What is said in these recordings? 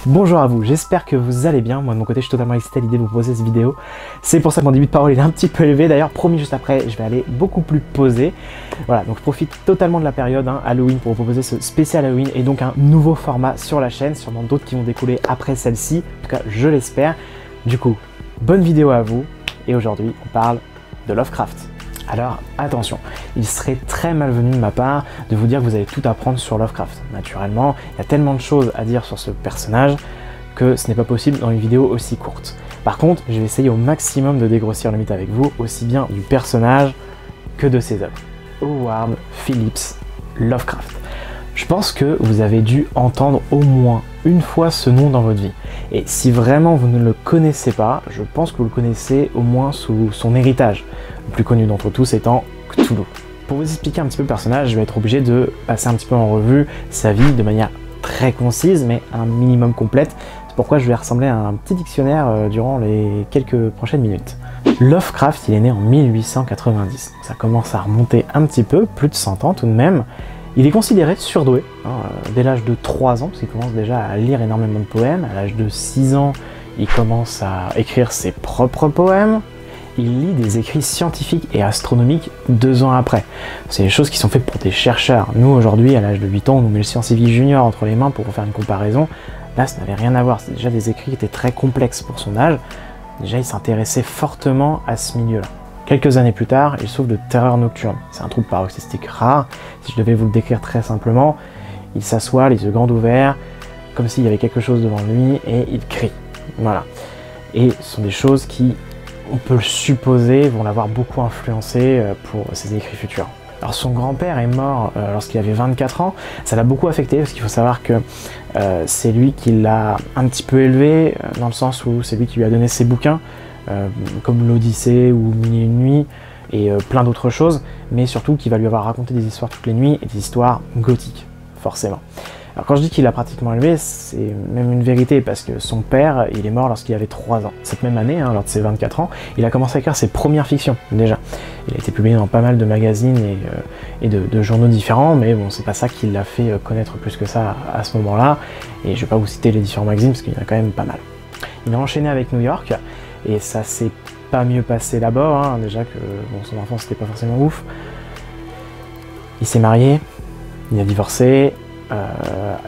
Bonjour à vous, j'espère que vous allez bien. Moi de mon côté je suis totalement excité à l'idée de vous proposer cette vidéo. C'est pour ça que mon début de parole il est un petit peu élevé. D'ailleurs promis, juste après je vais aller beaucoup plus posé. Voilà, donc je profite totalement de la période Halloween pour vous proposer ce spécial Halloween et donc un nouveau format sur la chaîne, sûrement d'autres qui vont découler après celle-ci, en tout cas je l'espère. Du coup, bonne vidéo à vous et aujourd'hui on parle de Lovecraft. Alors attention, il serait très malvenu de ma part de vous dire que vous allez tout apprendre sur Lovecraft. Naturellement, il y a tellement de choses à dire sur ce personnage que ce n'est pas possible dans une vidéo aussi courte. Par contre, je vais essayer au maximum de dégrossir le mythe avec vous, aussi bien du personnage que de ses œuvres. Howard Phillips Lovecraft. Je pense que vous avez dû entendre au moins une fois ce nom dans votre vie. Et si vraiment vous ne le connaissez pas, je pense que vous le connaissez au moins sous son héritage. Le plus connu d'entre tous étant Cthulhu. Pour vous expliquer un petit peu le personnage, je vais être obligé de passer un petit peu en revue sa vie de manière très concise, mais un minimum complète. C'est pourquoi je vais ressembler à un petit dictionnaire durant les quelques prochaines minutes. Lovecraft, il est né en 1890. Ça commence à remonter un petit peu, plus de 100 ans tout de même. Il est considéré surdoué, dès l'âge de 3 ans, parce qu'il commence déjà à lire énormément de poèmes. À l'âge de 6 ans, il commence à écrire ses propres poèmes. Il lit des écrits scientifiques et astronomiques 2 ans après. C'est des choses qui sont faites pour des chercheurs. Nous, aujourd'hui, à l'âge de 8 ans, on nous met le scientifique junior entre les mains pour faire une comparaison. Là, ça n'avait rien à voir. C'est déjà des écrits qui étaient très complexes pour son âge. Déjà, il s'intéressait fortement à ce milieu-là. Quelques années plus tard, il souffre de terreur nocturne. C'est un trouble paroxystique rare. Si je devais vous le décrire très simplement, il s'assoit, les yeux grands ouverts, comme s'il y avait quelque chose devant lui, et il crie. Voilà. Et ce sont des choses qui, on peut le supposer, vont l'avoir beaucoup influencé pour ses écrits futurs. Alors son grand-père est mort lorsqu'il avait 24 ans. Ça l'a beaucoup affecté parce qu'il faut savoir que c'est lui qui l'a un petit peu élevé, dans le sens où c'est lui qui lui a donné ses bouquins, comme l'Odyssée ou Mille et une nuits et plein d'autres choses, mais surtout qui va lui avoir raconté des histoires toutes les nuits et des histoires gothiques, forcément. Alors quand je dis qu'il l'a pratiquement élevé, c'est même une vérité parce que son père, il est mort lorsqu'il avait 3 ans. Cette même année, lors de ses 24 ans, il a commencé à écrire ses premières fictions déjà. Il a été publié dans pas mal de magazines et de journaux différents, mais bon, c'est pas ça qui l'a fait connaître plus que ça à ce moment-là. Et je vais pas vous citer les différents magazines parce qu'il y en a quand même pas mal. Il a enchaîné avec New York et ça s'est pas mieux passé d'abord, déjà que bon, son enfance c'était pas forcément ouf. Il s'est marié, il a divorcé.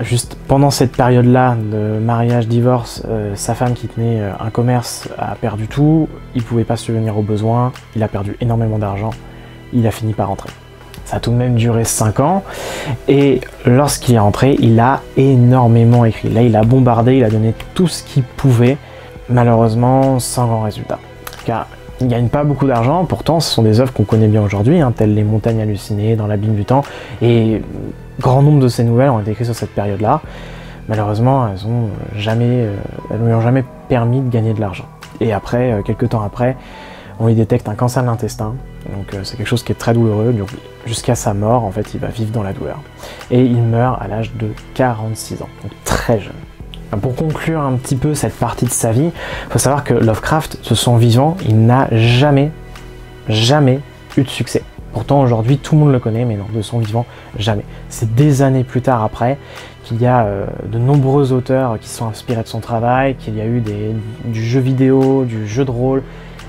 Juste pendant cette période-là de mariage-divorce, sa femme qui tenait un commerce a perdu tout, il pouvait pas subvenir aux besoins, il a perdu énormément d'argent, il a fini par rentrer. Ça a tout de même duré 5 ans, et lorsqu'il est rentré, il a énormément écrit. Là, il a bombardé, il a donné tout ce qu'il pouvait, malheureusement sans grand résultat. Car il ne gagne pas beaucoup d'argent, pourtant ce sont des œuvres qu'on connaît bien aujourd'hui, telles Les Montagnes hallucinées, Dans l'abîme du temps, et grand nombre de ces nouvelles ont été écrites sur cette période-là. Malheureusement, elles ne lui ont jamais permis de gagner de l'argent. Et après, quelques temps après, on lui détecte un cancer de l'intestin, donc c'est quelque chose qui est très douloureux, donc jusqu'à sa mort, en fait, il va vivre dans la douleur. Et il meurt à l'âge de 46 ans, donc très jeune. Pour conclure un petit peu cette partie de sa vie, il faut savoir que Lovecraft, de son vivant, il n'a jamais eu de succès. Pourtant aujourd'hui tout le monde le connaît, mais non, de son vivant, jamais. C'est des années plus tard après qu'il y a de nombreux auteurs qui sont inspirés de son travail, qu'il y a eu du jeu vidéo, du jeu de rôle,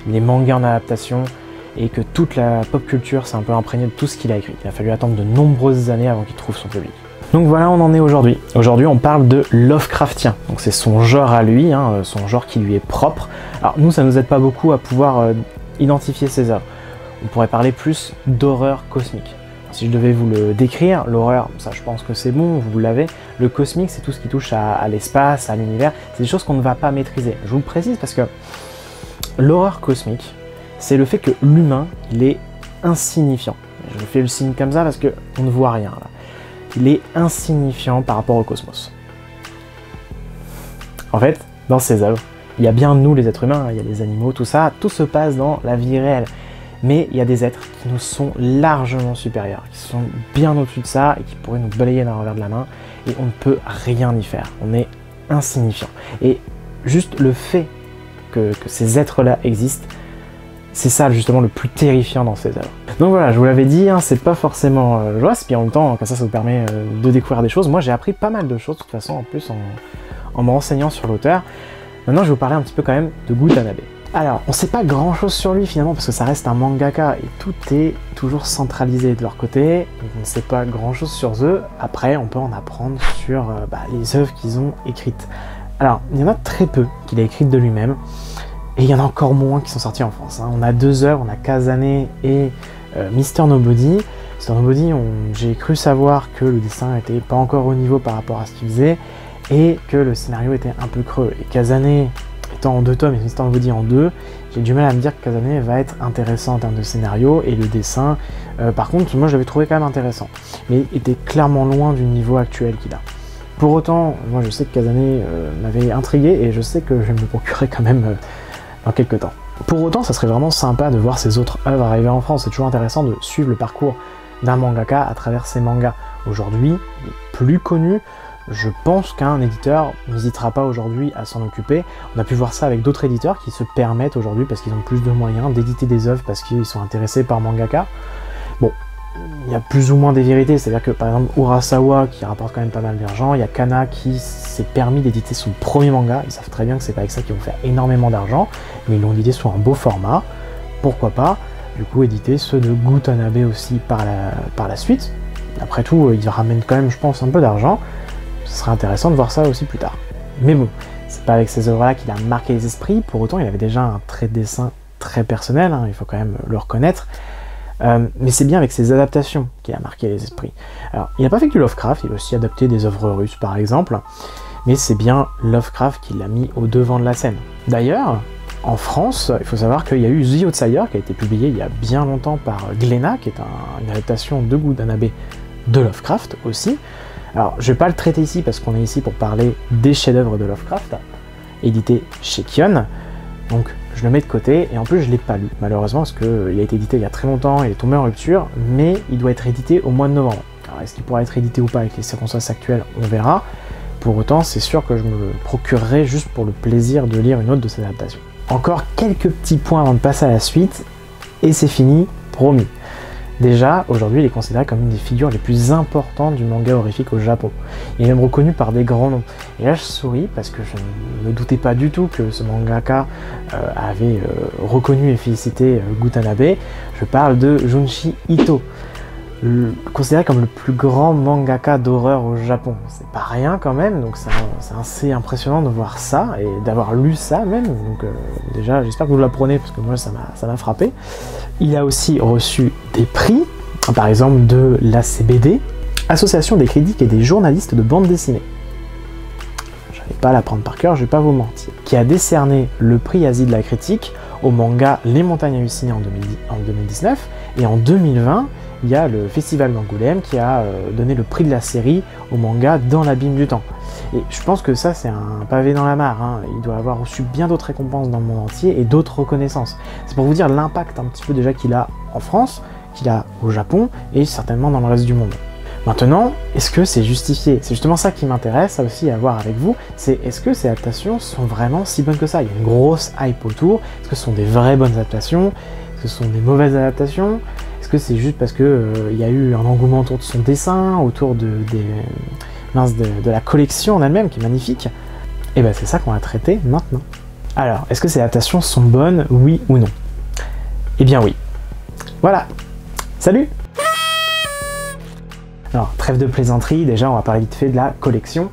des mangas en adaptation, et que toute la pop culture s'est un peu imprégnée de tout ce qu'il a écrit. Il a fallu attendre de nombreuses années avant qu'il trouve son public. Donc voilà, on en est aujourd'hui. Aujourd'hui, on parle de Lovecraftien. Donc c'est son genre à lui, son genre qui lui est propre. Alors nous, ça nous aide pas beaucoup à pouvoir identifier ses œuvres. On pourrait parler plus d'horreur cosmique. Si je devais vous le décrire, l'horreur, ça je pense que c'est bon, vous l'avez. Le cosmique, c'est tout ce qui touche à l'espace, à l'univers. C'est des choses qu'on ne va pas maîtriser. Je vous le précise parce que l'horreur cosmique, c'est le fait que l'humain, il est insignifiant. Je fais le signe comme ça parce qu'on ne voit rien là. Il est insignifiant par rapport au cosmos. En fait, dans ces œuvres, il y a bien nous les êtres humains, il y a les animaux, tout ça, tout se passe dans la vie réelle. Mais il y a des êtres qui nous sont largement supérieurs, qui sont bien au-dessus de ça et qui pourraient nous balayer d'un revers de la main et on ne peut rien y faire. On est insignifiant. Et juste le fait que ces êtres-là existent, c'est ça justement le plus terrifiant dans ces œuvres. Donc voilà, je vous l'avais dit, c'est pas forcément joyeux, puis en même temps, comme ça vous permet de découvrir des choses. Moi j'ai appris pas mal de choses de toute façon en plus en me renseignant sur l'auteur. Maintenant, je vais vous parler un petit peu quand même de Gutanabe. Alors, on ne sait pas grand-chose sur lui finalement, parce que ça reste un mangaka, et tout est toujours centralisé de leur côté, donc on ne sait pas grand-chose sur eux. Après, on peut en apprendre sur les œuvres qu'ils ont écrites. Alors, il y en a très peu qu'il a écrites de lui-même, et il y en a encore moins qui sont sortis en France. On a 2 œuvres, on a Kazane et Mr. Nobody. Mr. Nobody, j'ai cru savoir que le dessin n'était pas encore au niveau par rapport à ce qu'il faisait, et que le scénario était un peu creux. Et Kazane étant en 2 tomes et Mr. Nobody en 2, j'ai du mal à me dire que Kazane va être intéressant en termes de scénario, et le dessin, par contre, moi je l'avais trouvé quand même intéressant, mais était clairement loin du niveau actuel qu'il a. Pour autant, moi je sais que Kazane m'avait intrigué, et je sais que je vais me le procurer quand même dans quelques temps. Pour autant, ça serait vraiment sympa de voir ces autres œuvres arriver en France. C'est toujours intéressant de suivre le parcours d'un mangaka à travers ses mangas. Aujourd'hui, plus connu, je pense qu'un éditeur n'hésitera pas aujourd'hui à s'en occuper. On a pu voir ça avec d'autres éditeurs qui se permettent aujourd'hui, parce qu'ils ont plus de moyens, d'éditer des œuvres parce qu'ils sont intéressés par mangaka. Bon, il y a plus ou moins des vérités, c'est-à-dire que par exemple Urasawa qui rapporte quand même pas mal d'argent, il y a Kana qui s'est permis d'éditer son premier manga, ils savent très bien que c'est pas avec ça qu'ils vont faire énormément d'argent, mais ils l'ont édité sous un beau format, pourquoi pas, du coup éditer ceux de Gutanabe aussi par la suite. Après tout, ils ramènent quand même je pense un peu d'argent, ce serait intéressant de voir ça aussi plus tard. Mais bon, c'est pas avec ces œuvres-là qu'il a marqué les esprits, pour autant il avait déjà un trait de dessin très personnel, il faut quand même le reconnaître. Mais c'est bien avec ses adaptations qu'il a marqué les esprits. Alors, il n'a pas fait que du Lovecraft, il a aussi adapté des œuvres russes par exemple, mais c'est bien Lovecraft qui l'a mis au devant de la scène. D'ailleurs, en France, il faut savoir qu'il y a eu The Outsider qui a été publié il y a bien longtemps par Glénat, qui est une adaptation de Gutanabe de Lovecraft aussi. Alors, je vais pas le traiter ici parce qu'on est ici pour parler des chefs-d'œuvre de Lovecraft, édité chez Kion, donc je le mets de côté, et en plus je l'ai pas lu, malheureusement, parce qu'il a été édité il y a très longtemps, il est tombé en rupture, mais il doit être édité au mois de novembre. Alors est-ce qu'il pourra être édité ou pas avec les circonstances actuelles, on verra. Pour autant, c'est sûr que je me le procurerai juste pour le plaisir de lire une autre de ses adaptations. Encore quelques petits points avant de passer à la suite, et c'est fini, promis. Déjà, aujourd'hui, il est considéré comme une des figures les plus importantes du manga horrifique au Japon. Il est même reconnu par des grands noms. Et là, je souris parce que je ne me doutais pas du tout que ce mangaka avait reconnu et félicité Gutanabe. Je parle de Junji Ito, considéré comme le plus grand mangaka d'horreur au Japon. C'est pas rien quand même, donc c'est assez impressionnant de voir ça et d'avoir lu ça même. Donc déjà, j'espère que vous l'apprenez parce que moi, ça m'a frappé. Il a aussi reçu des prix, par exemple de l'ACBD, Association des critiques et des journalistes de bande dessinée. Je n'allais pas l'apprendre par cœur, je vais pas vous mentir. Qui a décerné le prix Asie de la critique au manga Les Montagnes Hallucinées en 2019, et en 2020, il y a le Festival d'Angoulême qui a donné le prix de la série au manga Dans l'abîme du temps. Et je pense que ça, c'est un pavé dans la mare. Il doit avoir reçu bien d'autres récompenses dans le monde entier et d'autres reconnaissances. C'est pour vous dire l'impact un petit peu déjà qu'il a en France, qu'il a au Japon et certainement dans le reste du monde. Maintenant, est-ce que c'est justifié? C'est justement ça qui m'intéresse aussi à voir avec vous, c'est est-ce que ces adaptations sont vraiment si bonnes que ça? Il y a une grosse hype autour, est-ce que ce sont des vraies bonnes adaptations? Est-ce que ce sont des mauvaises adaptations? Est-ce que c'est juste parce que y a eu un engouement autour de son dessin, autour de la collection en elle-même, qui est magnifique? Et bien c'est ça qu'on va traiter maintenant. Alors, est-ce que ces adaptations sont bonnes, oui ou non? Eh bien oui. Voilà. Salut! Alors, trêve de plaisanterie, déjà on va parler vite fait de la collection.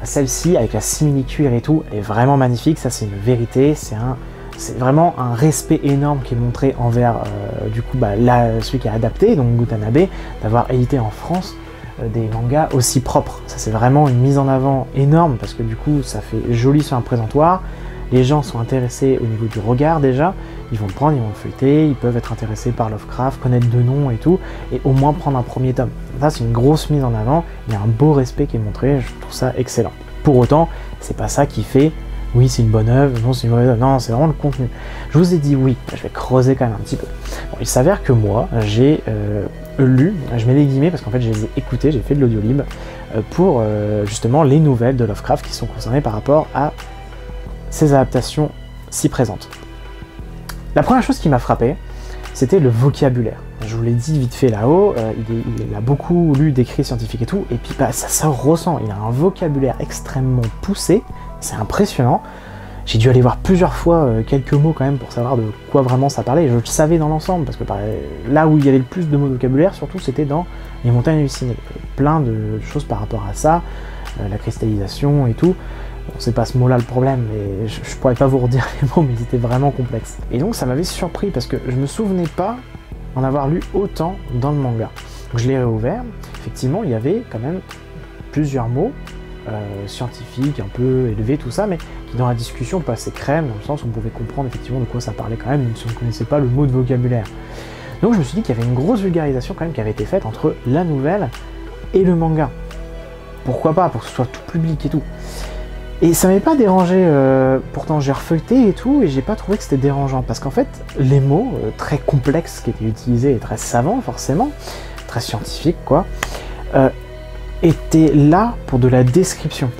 Celle-ci, avec la simili-cuir et tout, elle est vraiment magnifique, ça c'est une vérité, c'est vraiment un respect énorme qui est montré envers du coup celui qui a adapté, donc Gutanabe, d'avoir édité en France des mangas aussi propres. Ça c'est vraiment une mise en avant énorme parce que du coup ça fait joli sur un présentoir, les gens sont intéressés au niveau du regard déjà, ils vont le prendre, ils vont le feuilleter, ils peuvent être intéressés par Lovecraft, connaître de noms et tout, et au moins prendre un premier tome. Ça c'est une grosse mise en avant, il y a un beau respect qui est montré, je trouve ça excellent. Pour autant, c'est pas ça qui fait oui c'est une bonne œuvre, non c'est une mauvaise œuvre, non c'est vraiment le contenu. Je vous ai dit oui, je vais creuser quand même un petit peu. Bon, il s'avère que moi j'ai lu, je mets des guillemets parce qu'en fait je les ai écoutés, j'ai fait de l'audio libre pour justement les nouvelles de Lovecraft qui sont concernées par rapport à ces adaptations si présentes. La première chose qui m'a frappé, c'était le vocabulaire. Je vous l'ai dit vite fait là-haut, il a beaucoup lu d'écrits scientifiques et tout, et puis ça ressent, il a un vocabulaire extrêmement poussé, c'est impressionnant. J'ai dû aller voir plusieurs fois quelques mots quand même pour savoir de quoi vraiment ça parlait. Et je le savais dans l'ensemble, parce que là où il y avait le plus de mots de vocabulaire, surtout c'était dans les montagnes hallucinées. Plein de choses par rapport à ça, la cristallisation et tout. Bon, c'est pas ce mot-là le problème, mais je pourrais pas vous redire les mots, mais ils étaient vraiment complexes. Et donc ça m'avait surpris, parce que je me souvenais pas en avoir lu autant dans le manga. Donc je l'ai réouvert, effectivement il y avait quand même plusieurs mots scientifiques, un peu élevés, tout ça, mais qui dans la discussion passaient crème, dans le sens où on pouvait comprendre effectivement de quoi ça parlait quand même, même si on ne connaissait pas le mot de vocabulaire. Donc je me suis dit qu'il y avait une grosse vulgarisation quand même qui avait été faite entre la nouvelle et le manga. Pourquoi pas, pour que ce soit tout public et tout. Et ça m'avait pas dérangé, pourtant j'ai refeuilleté et tout, et j'ai pas trouvé que c'était dérangeant, parce qu'en fait, les mots très complexes qui étaient utilisés, et très savants forcément, très scientifiques quoi, étaient là pour de la description,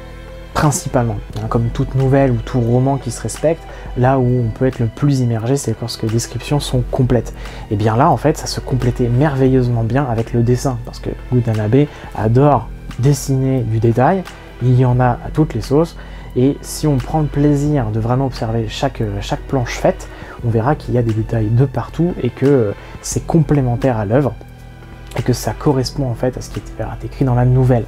principalement. Comme toute nouvelle ou tout roman qui se respecte, là où on peut être le plus immergé, c'est lorsque les descriptions sont complètes. Et bien là, en fait, ça se complétait merveilleusement bien avec le dessin, parce que Watanabe adore dessiner du détail, il y en a à toutes les sauces, et si on prend le plaisir de vraiment observer chaque planche faite, on verra qu'il y a des détails de partout, et que c'est complémentaire à l'œuvre, et que ça correspond en fait à ce qui est écrit dans la nouvelle.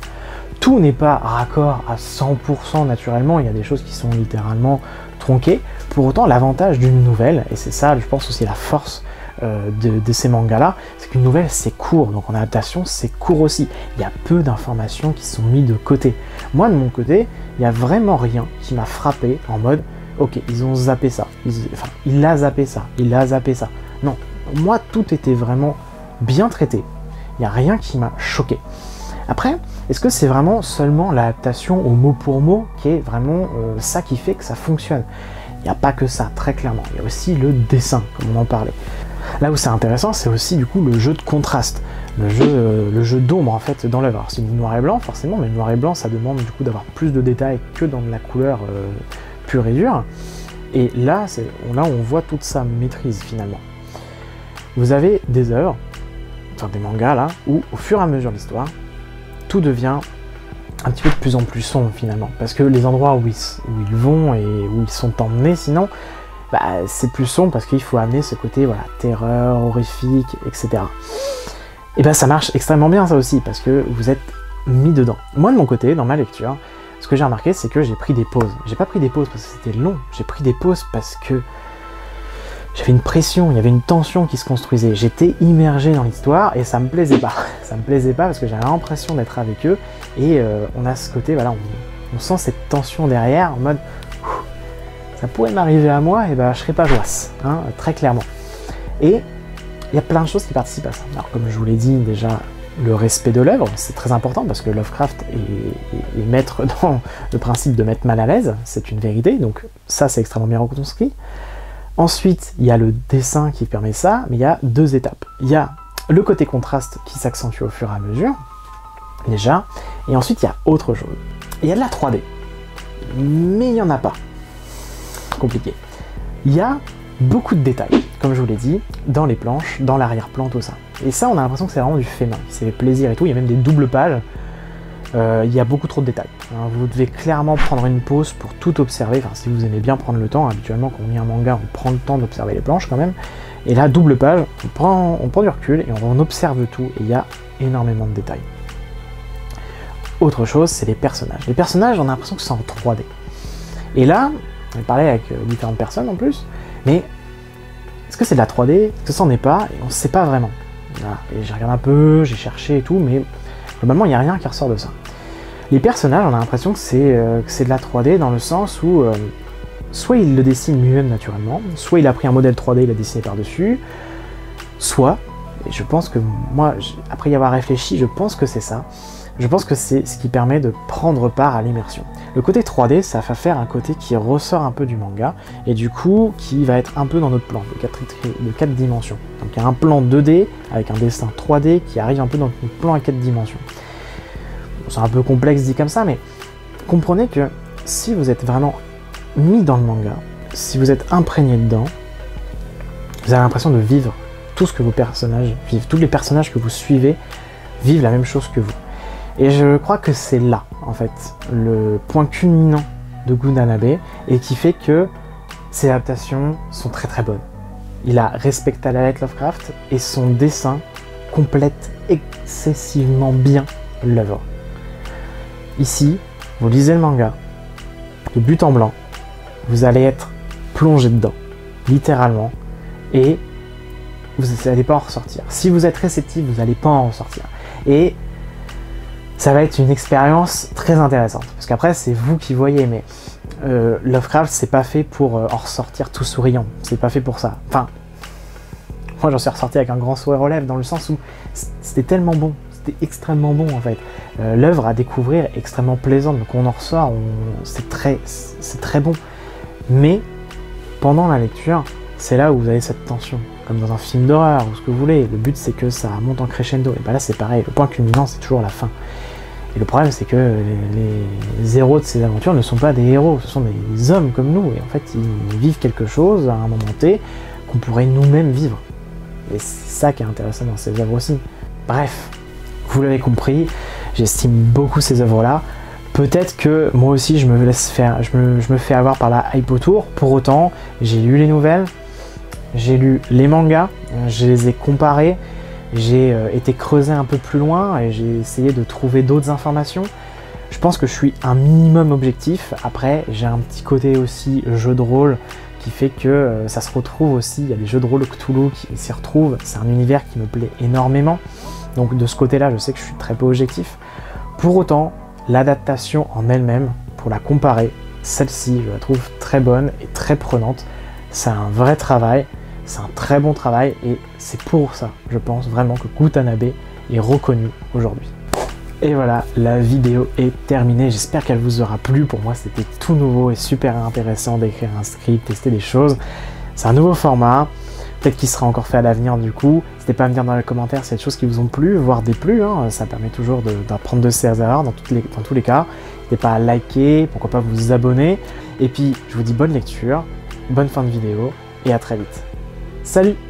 Tout n'est pas raccord à 100% naturellement, il y a des choses qui sont littéralement tronquées. Pour autant, l'avantage d'une nouvelle, et c'est ça je pense aussi la force de ces mangas-là, c'est qu'une nouvelle c'est court, donc en adaptation c'est court aussi. Il y a peu d'informations qui sont mises de côté. Moi de mon côté, il n'y a vraiment rien qui m'a frappé en mode ok, ils ont zappé ça, il a zappé ça, il a zappé ça. Non, moi tout était vraiment bien traité. Il n'y a rien qui m'a choqué. Après, est-ce que c'est vraiment seulement l'adaptation au mot pour mot qui est vraiment ça qui fait que ça fonctionne? Il n'y a pas que ça, très clairement. Il y a aussi le dessin, comme on en parlait. Là où c'est intéressant, c'est aussi du coup le jeu de contraste, le jeu d'ombre en fait dans l'œuvre. Alors c'est du noir et blanc forcément, mais le noir et blanc ça demande du coup d'avoir plus de détails que dans de la couleur pure et dure. Et là, on voit toute sa maîtrise finalement. Vous avez des œuvres, des mangas là, où au fur et à mesure de l'histoire, tout devient un petit peu de plus en plus sombre finalement, parce que les endroits où ils vont et où ils sont emmenés sinon, c'est plus sombre parce qu'il faut amener ce côté voilà, terreur, horrifique, etc. Et ça marche extrêmement bien ça aussi, parce que vous êtes mis dedans. Moi de mon côté, dans ma lecture, ce que j'ai remarqué c'est que j'ai pris des pauses. J'ai pas pris des pauses parce que c'était long, j'ai pris des pauses parce que j'avais une pression, il y avait une tension qui se construisait. J'étais immergé dans l'histoire et ça me plaisait pas. Ça me plaisait pas parce que j'avais l'impression d'être avec eux et on a ce côté, voilà, on sent cette tension derrière en mode ça pourrait m'arriver à moi et je serais pas joasse, hein, très clairement. Et il y a plein de choses qui participent à ça. Alors comme je vous l'ai dit déjà, le respect de l'œuvre, c'est très important parce que Lovecraft est maître dans le principe de mettre mal à l'aise, c'est une vérité, donc ça c'est extrêmement bien reconstruit. Ensuite, il y a le dessin qui permet ça, mais il y a deux étapes. Il y a le côté contraste qui s'accentue au fur et à mesure, déjà, et ensuite il y a autre chose. Il y a de la 3D, mais il n'y en a pas. Compliqué. Il y a beaucoup de détails, comme je vous l'ai dit, dans les planches, dans l'arrière-plan, tout ça. Et ça, on a l'impression que c'est vraiment du fait main, c'est fait plaisir et tout, il y a même des doubles pages. Il y a beaucoup trop de détails. Vous devez clairement prendre une pause pour tout observer, enfin si vous aimez bien prendre le temps, habituellement quand on lit un manga on prend le temps d'observer les planches quand même, et là double page, on prend du recul et on observe tout, et il y a énormément de détails. Autre chose, c'est les personnages. Les personnages, on a l'impression que c'est en 3D. Et là, on parlait avec différentes personnes en plus, mais est-ce que c'est de la 3D? Est-ce que ça n'en est pas? Et on ne sait pas vraiment. Voilà. Et j'ai regardé un peu, j'ai cherché et tout, mais globalement, il n'y a rien qui ressort de ça. Les personnages, on a l'impression que c'est de la 3D dans le sens où soit il le dessine lui-même naturellement, soit il a pris un modèle 3D, il l'a dessiné par-dessus, soit, et je pense que moi, après y avoir réfléchi, je pense que c'est ça, je pense que c'est ce qui permet de prendre part à l'immersion. Le côté 3D, ça va faire un côté qui ressort un peu du manga, et du coup, qui va être un peu dans notre plan, de 4 dimensions. Donc il y a un plan 2D, avec un dessin 3D, qui arrive un peu dans notre plan à 4 dimensions. C'est un peu complexe dit comme ça, mais comprenez que si vous êtes vraiment mis dans le manga, si vous êtes imprégné dedans, vous avez l'impression de vivre tout ce que vos personnages vivent. Tous les personnages que vous suivez vivent la même chose que vous. Et je crois que c'est là, en fait, le point culminant de Gutanabe et qui fait que ses adaptations sont très très bonnes. Il a respecté à la lettre Lovecraft et son dessin complète excessivement bien l'œuvre. Ici, vous lisez le manga, de but en blanc, vous allez être plongé dedans, littéralement, et vous n'allez pas en ressortir. Si vous êtes réceptif, vous n'allez pas en ressortir. Et ça va être une expérience très intéressante, parce qu'après c'est vous qui voyez, mais Lovecraft c'est pas fait pour en ressortir tout souriant, c'est pas fait pour ça. Enfin, moi j'en suis ressorti avec un grand sourire aux lèvres, dans le sens où c'était tellement bon, c'était extrêmement bon en fait. L'œuvre à découvrir est extrêmement plaisante, donc on en ressort, c'est très bon. Mais pendant la lecture, c'est là où vous avez cette tension, comme dans un film d'horreur ou ce que vous voulez. Le but c'est que ça monte en crescendo, et ben là c'est pareil, le point culminant c'est toujours la fin. Et le problème c'est que les héros de ces aventures ne sont pas des héros, ce sont des hommes comme nous, et en fait ils vivent quelque chose à un moment T qu'on pourrait nous-mêmes vivre. Et c'est ça qui est intéressant dans ces œuvres aussi. Bref, vous l'avez compris, j'estime beaucoup ces œuvres-là. Peut-être que moi aussi je me laisse faire, je me fais avoir par la hype autour. Pour autant, j'ai lu les nouvelles, j'ai lu les mangas, je les ai comparés, j'ai été creusé un peu plus loin et j'ai essayé de trouver d'autres informations. Je pense que je suis un minimum objectif. Après, j'ai un petit côté aussi jeu de rôle qui fait que ça se retrouve aussi. Il y a des jeux de rôle Cthulhu qui s'y retrouvent. C'est un univers qui me plaît énormément. Donc de ce côté-là, je sais que je suis très peu objectif. Pour autant, l'adaptation en elle-même, pour la comparer, celle-ci, je la trouve très bonne et très prenante. C'est un vrai travail, c'est un très bon travail et c'est pour ça, je pense vraiment que Gutanabe est reconnu aujourd'hui. Et voilà, la vidéo est terminée, j'espère qu'elle vous aura plu. Pour moi, c'était tout nouveau et super intéressant d'écrire un script, tester des choses. C'est un nouveau format, peut-être qu'il sera encore fait à l'avenir du coup. N'hésitez pas à me dire dans les commentaires s'il y a des choses qui vous ont plu, voire déplu, hein. Ça permet toujours d'apprendre de ses erreurs dans tous les cas. N'hésitez pas à liker, pourquoi pas vous abonner. Et puis, je vous dis bonne lecture, bonne fin de vidéo et à très vite. Salut!